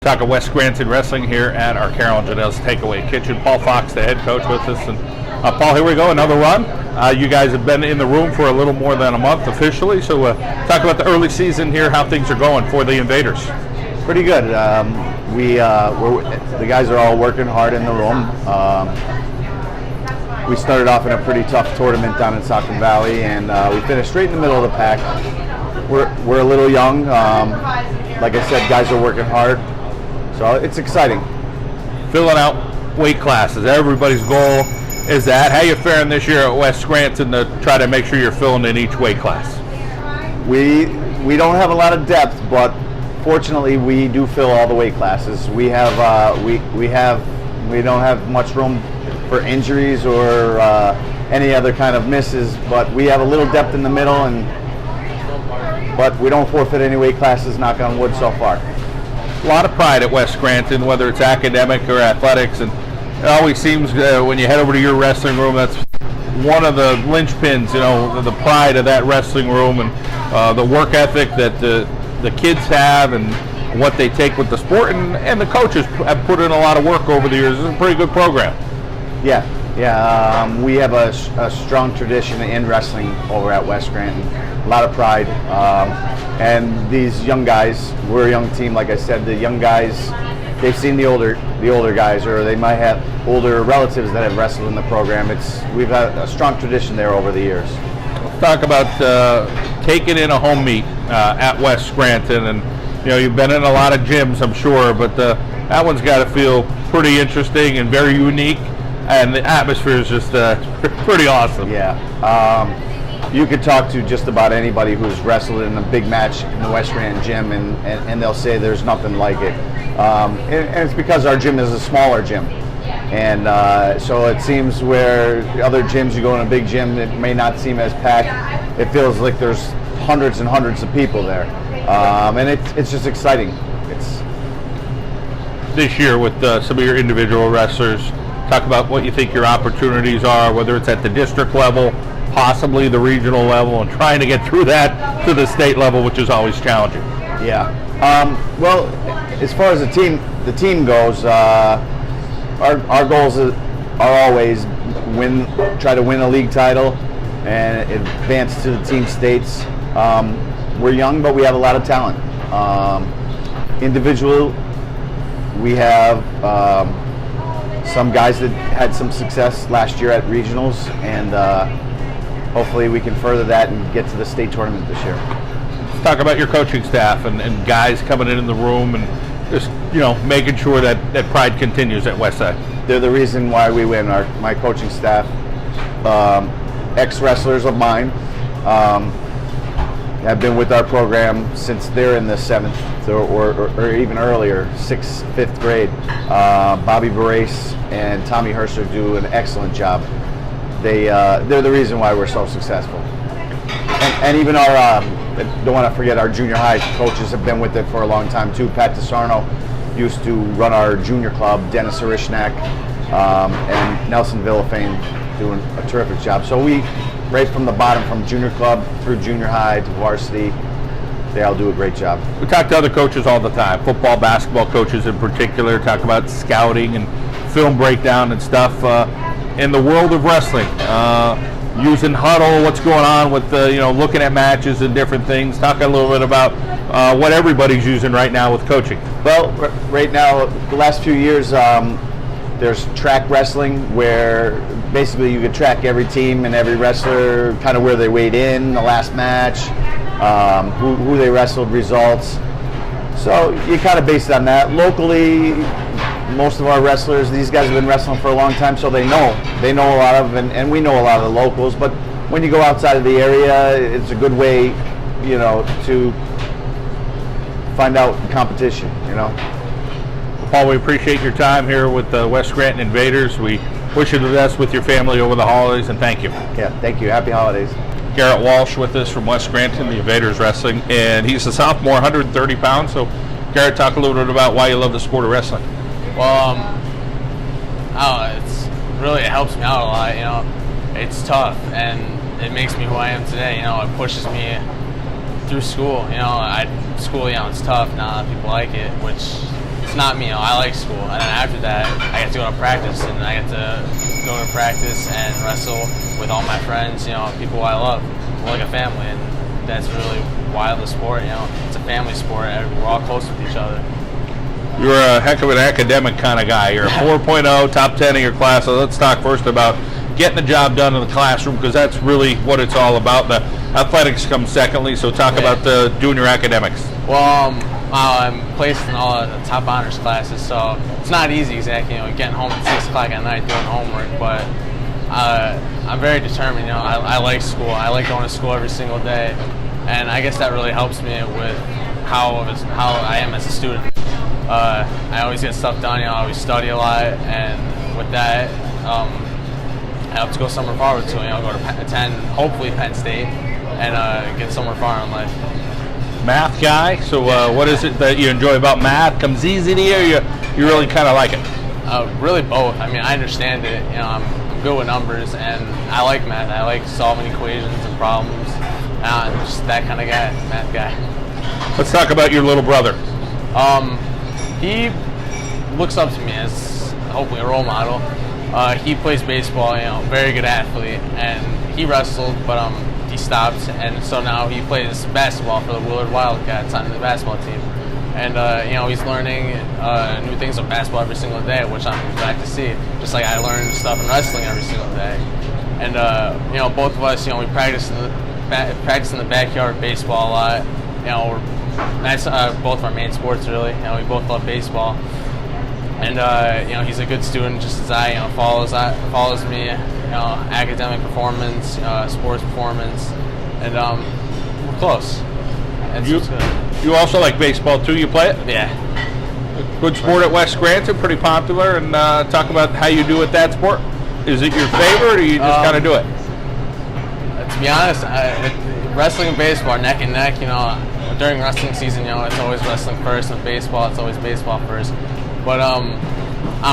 Talking West Scranton Wrestling here at Arcaro and Genell's Takeaway Kitchen. Paul Fox, the head coach, with us. And Paul, here we go, another run. You guys have been in the room for a little more than a month officially. So talk about the early season here, how things are going for the Invaders. Pretty good. The guys are all working hard in the room. We started off in a pretty tough tournament down in Stockton Valley, and we finished straight in the middle of the pack. We're a little young. Like I said, guys are working hard. So it's exciting. Filling out weight classes. Everybody's goal is that. How you faring this year at West Scranton to try to make sure you're filling in each weight class? We don't have a lot of depth, but fortunately we do fill all the weight classes. We have we don't have much room for injuries or any other kind of misses, but we have a little depth in the middle, but we don't forfeit any weight classes, knock on wood, so far. A lot of pride at West Scranton, whether it's academic or athletics, and it always seems when you head over to your wrestling room, that's one of the linchpins, the pride of that wrestling room, and the work ethic that the kids have and what they take with the sport, and the coaches have put in a lot of work over the years. It's a pretty good program. Yeah. We have a strong tradition in wrestling over at West Scranton. A lot of pride. And these young guys, we're a young team, like I said. The young guys, they've seen the older guys, or they might have older relatives that have wrestled in the program. We've had a strong tradition there over the years. Let's talk about taking in a home meet at West Scranton, and you've been in a lot of gyms, I'm sure, but that one's got to feel pretty interesting and very unique, and the atmosphere is just pretty awesome. Yeah. You could talk to just about anybody who's wrestled in a big match in the West Scranton gym, and they'll say there's nothing like it. And it's because our gym is a smaller gym. And so it seems where other gyms, you go in a big gym, it may not seem as packed. It feels like there's hundreds and hundreds of people there. And it's just exciting. This year with some of your individual wrestlers, talk about what you think your opportunities are, whether it's at the district level, possibly the regional level, and trying to get through that to the state level, which is always challenging. Yeah. Well, as far as the team goes, our goals are always try to win a league title and advance to the team states. We're young, but we have a lot of talent. Individual, we have some guys that had some success last year at regionals, and hopefully we can further that and get to the state tournament this year. Let's talk about your coaching staff and guys coming in the room and just making sure that pride continues at Westside. They're the reason why we win. My coaching staff, ex-wrestlers of mine, have been with our program since they're in the 7th or even earlier, 6th, 5th grade. Bobby Barace and Tommy Herser do an excellent job. They're the reason why we're so successful. And even our, don't want to forget, our junior high coaches have been with it for a long time too. Pat DeSarno used to run our junior club, Dennis Arishnak, and Nelson Villafane doing a terrific job. So we, right from the bottom, from junior club through junior high to varsity, they all do a great job. We talk to other coaches all the time, football, basketball coaches in particular, talk about scouting and film breakdown and stuff. In the world of wrestling, using Huddle, what's going on with looking at matches and different things. Talk a little bit about what everybody's using right now with coaching. Well, right now, the last few years, there's track wrestling, where basically you could track every team and every wrestler, kind of where they weighed in the last match, who they wrestled, results. So you kind of base it on that. Locally, most of our wrestlers, these guys have been wrestling for a long time, so they know a lot of, and we know a lot of the locals. But when you go outside of the area, it's a good way, to find out competition. Paul, we appreciate your time here with the West Scranton Invaders. We wish you the best with your family over the holidays, and thank you. Yeah, thank you. Happy holidays. Garrett Walsh with us from West Scranton, the Invaders Wrestling, and he's a sophomore, 130 pounds. So, Garrett, talk a little bit about why you love the sport of wrestling. Well, it helps me out a lot. It's tough, and it makes me who I am today. It pushes me through school. School, it's tough. Not a lot of people like it, which it's not me. I like school, and then after that, I get to go to practice, and I get to go to practice and wrestle with all my friends. People I love. We're like a family, and that's really why I love the sport. It's a family sport. We're all close with each other. You're a heck of an academic kind of guy. You're a 4.0, top 10 of your class. So let's talk first about getting the job done in the classroom, because that's really what it's all about. The athletics comes secondly, so talk about doing your academics. Well, I'm placed in all the top honors classes, so it's not easy exactly, getting home at 6 o'clock at night doing homework, but I'm very determined. I like school. I like going to school every single day, and I guess that really helps me with how I am as a student. I always get stuff done. I always study a lot, and with that, I have to go somewhere forward to. Go to attend, hopefully, Penn State, and get somewhere far in life. Math guy. So what is it that you enjoy about math? Comes easy to you, or you really kind of like it? Really both. I mean, I understand it. I'm good with numbers, and I like math. I like solving equations and problems. I'm just that kind of guy, math guy. Let's talk about your little brother. He looks up to me as hopefully a role model. He plays baseball, very good athlete, and he wrestled, but he stopped, and so now he plays basketball for the Willard Wildcats on the basketball team. And he's learning new things of basketball every single day, which I'm glad to see. Just like I learn stuff in wrestling every single day. And both of us, we practice in the backyard baseball a lot. That's both our main sports, really. We both love baseball, and he's a good student, just as I. Follows me. Academic performance, sports performance, and we're close. You also like baseball too. You play it? Yeah. Good sport at West Scranton, pretty popular. And talk about how you do at that sport. Is it your favorite, or you just kind of do it? To be honest, wrestling and baseball are neck and neck. During wrestling season, it's always wrestling first, and baseball, it's always baseball first. But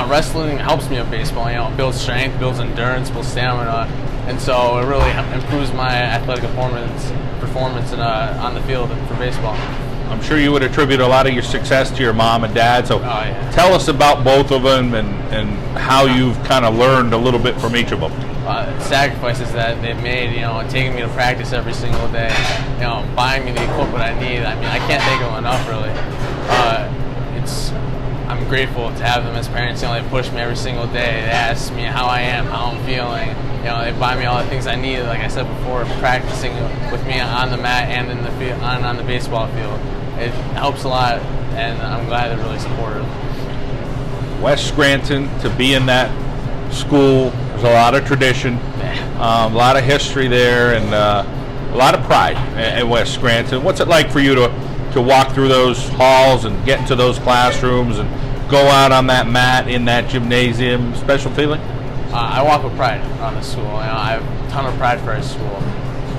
wrestling helps me with baseball. It builds strength, builds endurance, builds stamina, and so it really improves my athletic performance on the field for baseball. I'm sure you would attribute a lot of your success to your mom and dad. So tell us about both of them and how you've kind of learned a little bit from each of them. Sacrifices that they've made, taking me to practice every single day, buying me the equipment I need. I mean, I can't thank them enough, really. I'm grateful to have them as parents. They push me every single day. They ask me how I am, how I'm feeling. They buy me all the things I need. Like I said before, practicing with me on the mat and in the field, on the baseball field. It helps a lot, and I'm glad they're really supportive. West Scranton, to be in that school, there's a lot of tradition, a lot of history there, and a lot of pride in West Scranton. What's it like for you to walk through those halls and get into those classrooms and go out on that mat in that gymnasium? Special feeling? I walk with pride on the school. I have a ton of pride for our school.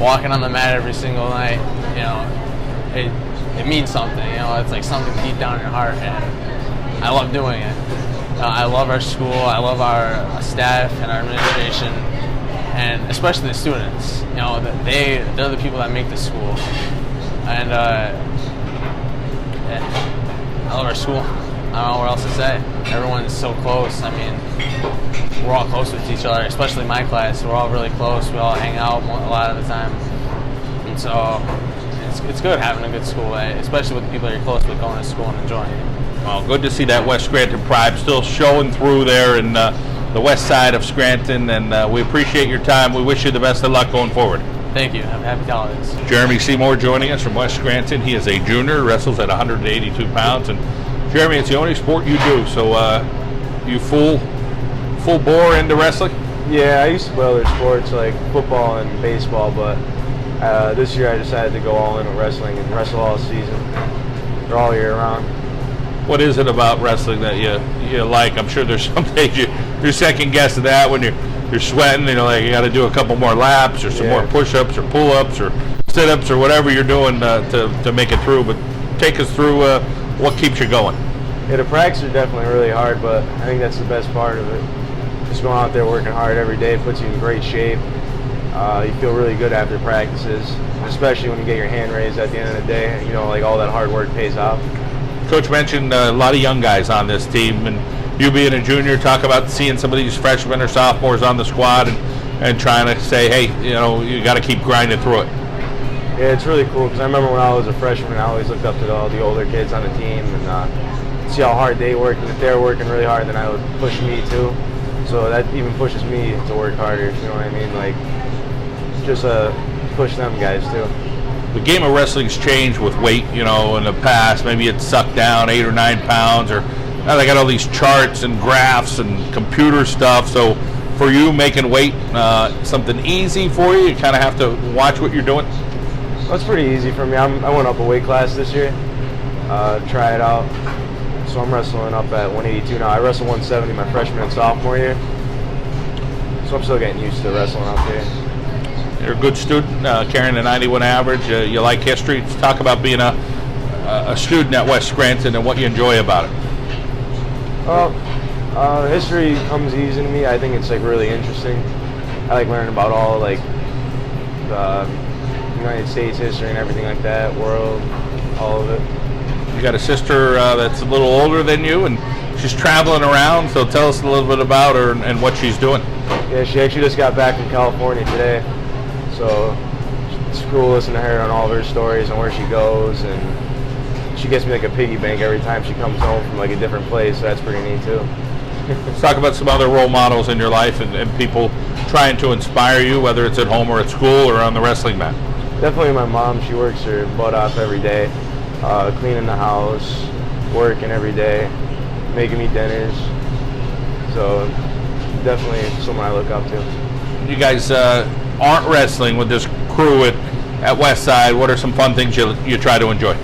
Walking on the mat every single night, it means something. It's like something deep down in your heart, and I love doing it. I love our school. I love our staff and our administration, and especially the students. They're the people that make the school, and I love our school. I don't know what else to say. Everyone's so close. I mean, we're all close with each other, especially my class. We're all really close. We all hang out a lot of the time, and so it's good having a good school, especially with the people that you're close with, going to school and enjoying it. Well, good to see that West Scranton pride still showing through there in the west side of Scranton, and we appreciate your time. We wish you the best of luck going forward. Thank you. Happy holidays. Jeremy Seymour joining us from West Scranton. He is a junior, wrestles at 182 pounds, and Jeremy, it's the only sport you do, so you full bore into wrestling? Yeah, I used to play other sports like football and baseball, but this year I decided to go all in with wrestling and wrestle all season or all year round. What is it about wrestling that you like? I'm sure there's some days you're second guessing that when you're sweating, like you got to do a couple more laps or some more push-ups or pull-ups or sit-ups or whatever you're doing to make it through. But take us through what keeps you going. Yeah, the practices are definitely really hard, but I think that's the best part of it. Just going out there working hard every day puts you in great shape. You feel really good after practices, especially when you get your hand raised at the end of the day. Like all that hard work pays off. Coach mentioned a lot of young guys on this team, and you being a junior, talk about seeing some of these freshmen or sophomores on the squad and trying to say, hey, you got to keep grinding through it. Yeah, it's really cool because I remember when I was a freshman, I always looked up to all the older kids on the team and see how hard they work. And if they're working really hard, then that would push me too. So that even pushes me to work harder. You know what I mean? Like, just push them guys too. The game of wrestling's changed with weight. In the past, maybe it's sucked down 8 or 9 pounds, or now they got all these charts and graphs and computer stuff. So for you, making weight something easy for you, you kind of have to watch what you're doing. That's pretty easy for me. I went up a weight class this year, try it out. So I'm wrestling up at 182 now. I wrestled 170 my freshman and sophomore year. So I'm still getting used to wrestling up here. You're a good student, carrying a 91 average. You like history. Let's talk about being a student at West Scranton and what you enjoy about it. Well, history comes easy to me. I think it's like really interesting. I like learning about all like the United States history and everything like that, world, all of it. You got a sister that's a little older than you, and she's traveling around, so tell us a little bit about her and what she's doing. Yeah, she actually just got back from California today, so it's cool listening to her on all of her stories and where she goes, and she gets me like a piggy bank every time she comes home from like a different place, so that's pretty neat too. Let's talk about some other role models in your life and people trying to inspire you, whether it's at home or at school or on the wrestling mat. Definitely my mom. She works her butt off every day, cleaning the house, working every day, making me dinners. So definitely someone I look up to. You guys aren't wrestling with this crew at Westside. What are some fun things you try to enjoy?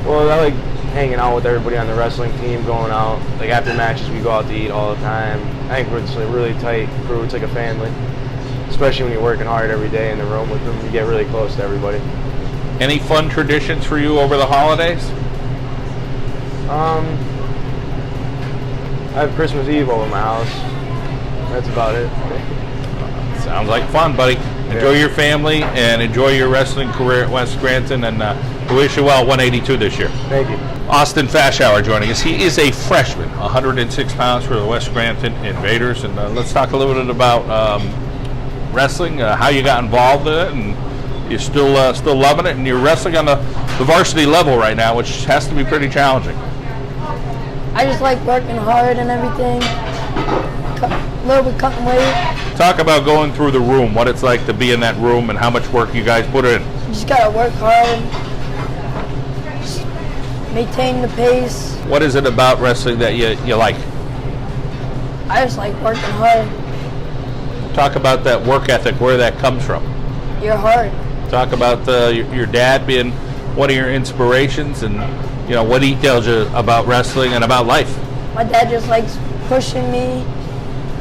Well, I like hanging out with everybody on the wrestling team, going out. Like after matches, we go out to eat all the time. I think we're just a really tight crew. It's like a family. Especially when you're working hard every day in the room with them, you get really close to everybody. Any fun traditions for you over the holidays? I have Christmas Eve over my house. That's about it. Sounds like fun, buddy. Enjoy your family and enjoy your wrestling career at West Scranton, and we wish you well 182 this year. Thank you. Austin Fashauer joining us. He is a freshman, 106 pounds for the West Scranton Invaders, and let's talk a little bit about wrestling, how you got involved in it, and you're still loving it, and you're wrestling on the varsity level right now, which has to be pretty challenging. I just like working hard and everything, a little bit cutting weight. Talk about going through the room, what it's like to be in that room and how much work you guys put in. You just gotta work hard, just maintain the pace. What is it about wrestling that you like? I just like working hard. Talk about that work ethic, where that comes from. You're hard. Talk about your dad being one of your inspirations, and what he tells you about wrestling and about life. My dad just likes pushing me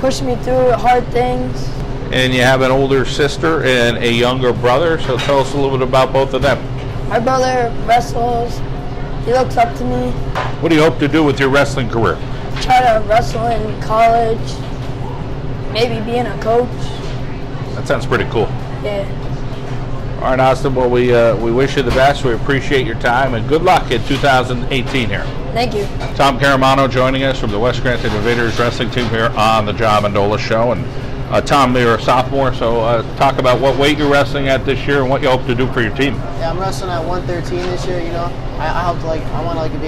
through hard things. And you have an older sister and a younger brother, so tell us a little bit about both of them. My brother wrestles. He looks up to me. What do you hope to do with your wrestling career? Try to wrestle in college. Maybe being a coach. That sounds pretty cool. Yeah. All right, Austin. Well, we wish you the best. We appreciate your time, and good luck in 2018 here. Thank you. Tom Caramon joining us from the West Scranton Invaders wrestling team here on the Mendola show. And Tom, you're a sophomore, so talk about what weight you're wrestling at this year and what you hope to do for your team. Yeah, I'm wrestling at 113 this year. I hope to I want to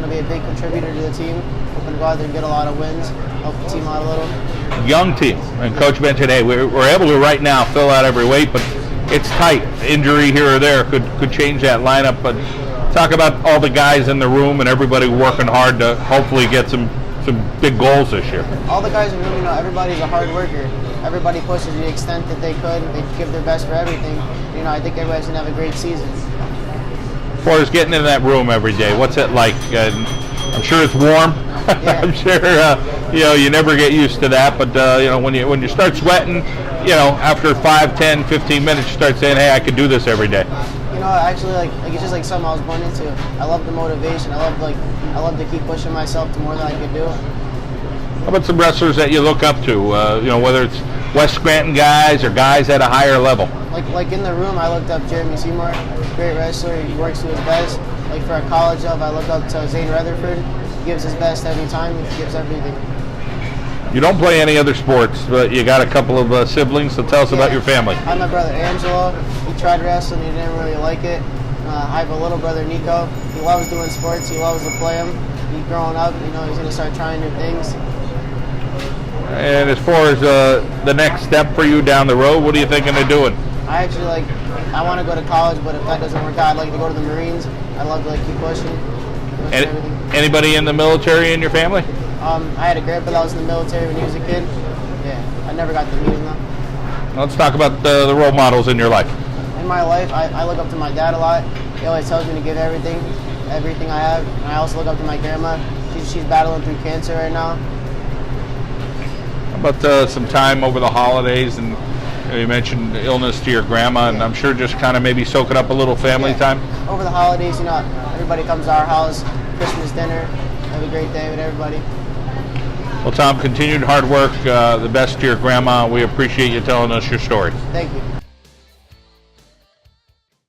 be a big contributor to the team. Hoping to go out there and get a lot of wins, help the team out a little. Young team, and Coach mentioned, hey, we're able to right now fill out every weight, but it's tight. Injury here or there could change that lineup. But talk about all the guys in the room and everybody working hard to hopefully get some big goals this year. All the guys in the room, everybody's a hard worker. Everybody pushes to the extent that they could. They give their best for everything. I think everybody's gonna have a great season. As far as getting in that room every day, what's it like? I'm sure it's warm. Yeah. I'm sure you never get used to that, but when you start sweating, after 5, 10, 15 minutes, you start saying, hey, I could do this every day. Actually, it's just like something I was born into. I love the motivation. I love to keep pushing myself to more than I could do. How about some wrestlers that you look up to? Whether it's West Scranton guys or guys at a higher level. Like in the room, I looked up Seymour. great wrestler. He works to his best. Like for a college job, I look up to Zane Rutherford. He gives his best every time. He gives everything. You don't play any other sports, but you got a couple of siblings, so tell us about your family. I have my brother Angelo. He tried wrestling. He didn't really like it. I have a little brother Nico. He loves doing sports. He loves to play them. He's growing up. You know, he's going to start trying new things. And as far as the next step for you down the road, what are you thinking of doing? I actually I want to go to college, but if that doesn't work out, I'd like to go to the Marines. I'd love to keep pushing. Anybody in the military in your family? I had a grandpa that was in the military when he was a kid. Yeah, I never got to meet him though. Let's talk about the role models in your life. In my life, I look up to my dad a lot. He always tells me to give everything I have. And I also look up to my grandma. She's battling through cancer right now. How about some time over the holidays, and you mentioned illness to your grandma, and I'm sure just kind of maybe soaking up a little family time? Over the holidays, you know, everybody comes to our house, Christmas dinner, have a great day with everybody. Well, Tom, continued hard work, the best to your grandma. We appreciate you telling us your story. Thank you.